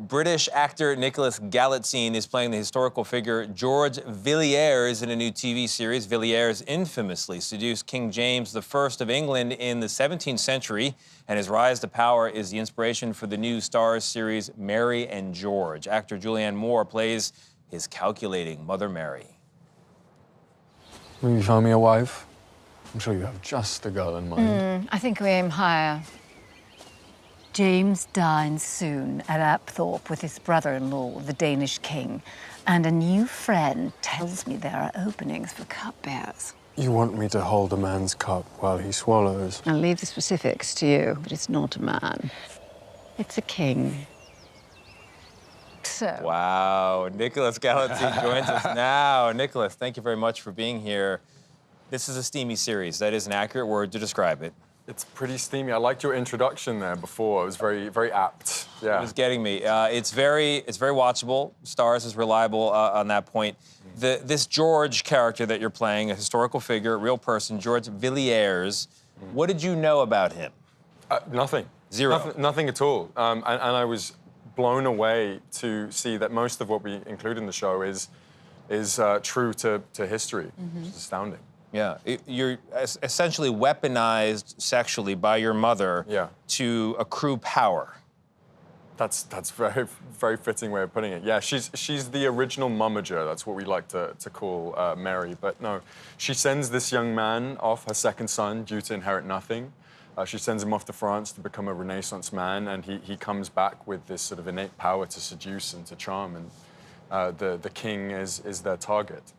British actor Nicholas Galitzine is playing the historical figure George Villiers in a new TV series. Villiers infamously seduced King James I of England in the 17th century, and his rise to power is the inspiration for the new Starz series Mary and George. Actor Julianne Moore plays his calculating Mother Mary. Will you find me a wife? I'm sure you have just the girl in mind. I think we aim higher. James dines soon at Apthorpe with his brother-in-law, the Danish king. And a new friend tells me there are openings for cupbearers. You want me to hold a man's cup while he swallows? I'll leave the specifics to you, but it's not a man. It's a king. So... Wow, Nicholas Galitzine joins us now. Nicholas, thank you very much for being here. This is a steamy series. That is an accurate word to describe it. It's pretty steamy. I liked your introduction there before. It was very, very apt. Yeah. It was getting me. It's very watchable. Starz is reliable on that point. This George character that you're playing, a historical figure, a real person, George Villiers. What did you know about him? Nothing. Zero. Nothing at all. And I was blown away to see that most of what we include in the show is true to history, which is astounding. Yeah, you're essentially weaponized sexually by your mother to accrue power. That's very, very fitting way of putting it. Yeah, she's the original momager. That's what we like to call Mary. But no, she sends this young man off, her second son, due to inherit nothing. She sends him off to France to become a Renaissance man, and he comes back with this sort of innate power to seduce and to charm, and the king is their target.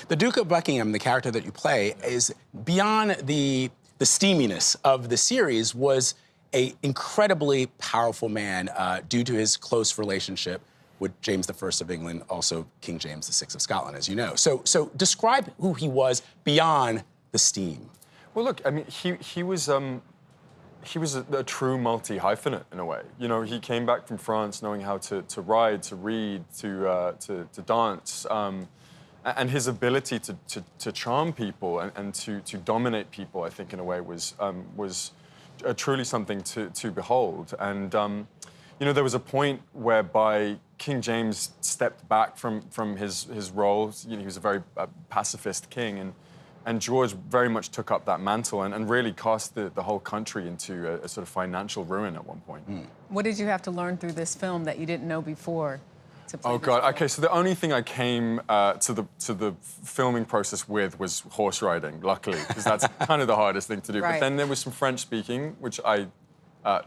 The Duke of Buckingham, the character that you play, is beyond the steaminess of the series, was an incredibly powerful man due to his close relationship with James I of England, also King James VI of Scotland, as you know. So describe who he was beyond the steam. Well, look, I mean, he was a true multi-hyphenate in a way. You know, he came back from France knowing how to ride, to read, to dance. And his ability to charm people and to dominate people, I think, in a way, was truly something to behold. And you know, there was a point whereby King James stepped back from his role. You know, he was a very pacifist king, and George very much took up that mantle and really cast the whole country into a sort of financial ruin at one point. What did you have to learn through this film that you didn't know before? Oh God! Okay, so the only thing I came to the filming process with was horse riding. Luckily, because that's kind of the hardest thing to do. Right. But then there was some French speaking, which I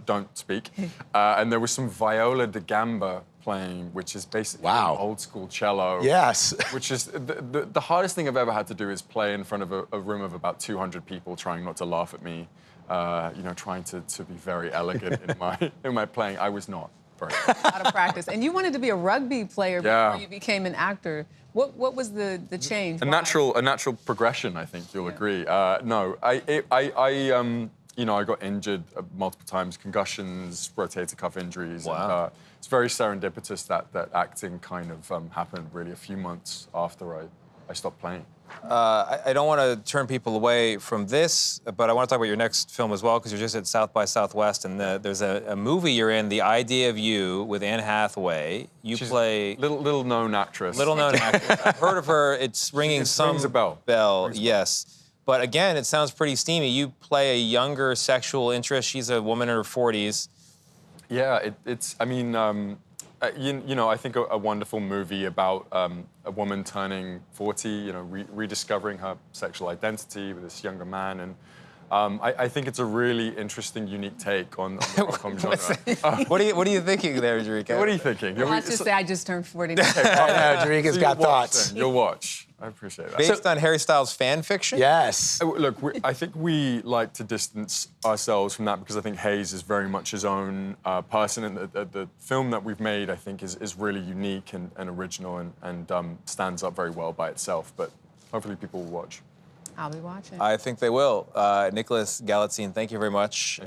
don't speak, and there was some viola da gamba playing, which is basically old school cello. Yes. Which is the hardest thing I've ever had to do is play in front of a room of about 200 people, trying not to laugh at me. You know, trying to be very elegant in my playing. I was not. A lot of practice. And you wanted to be a rugby player before you became an actor. What was the change? A natural progression, I think you'll agree. No, you know, I got injured multiple times, concussions, rotator cuff injuries. Wow. And, it's very serendipitous that acting kind of happened really a few months after I stopped playing. I don't want to turn people away from this, but I want to talk about your next film as well, because you're just at South by Southwest, and there's a movie you're in, The Idea of You, with Anne Hathaway. You play... Little known actress. Little known actress. I've heard of her. It's ringing rings a bell. Yes. But again, it sounds pretty steamy. You play a younger sexual interest. She's a woman in her 40s. Yeah, I mean, you know, I think a wonderful movie about a woman turning 40, you know, rediscovering her sexual identity with this younger man, and I think it's a really interesting, unique take on the rom-com genre. What are you thinking there, Jerika? What are you thinking? Well, let's just say I just turned 40. Jerika's got thoughts. You'll watch. I appreciate that. Based on Harry Styles fan fiction? Yes. Look, I think we like to distance ourselves from that because I think Hayes is very much his own person, and the film that we've made, I think, is really unique and original and stands up very well by itself. But hopefully people will watch. I'll be watching. I think they will. Nicholas Galitzine, thank you very much.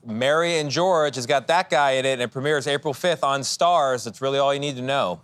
Mary and George has got that guy in it, and it premieres April 5th on Starz. That's really all you need to know.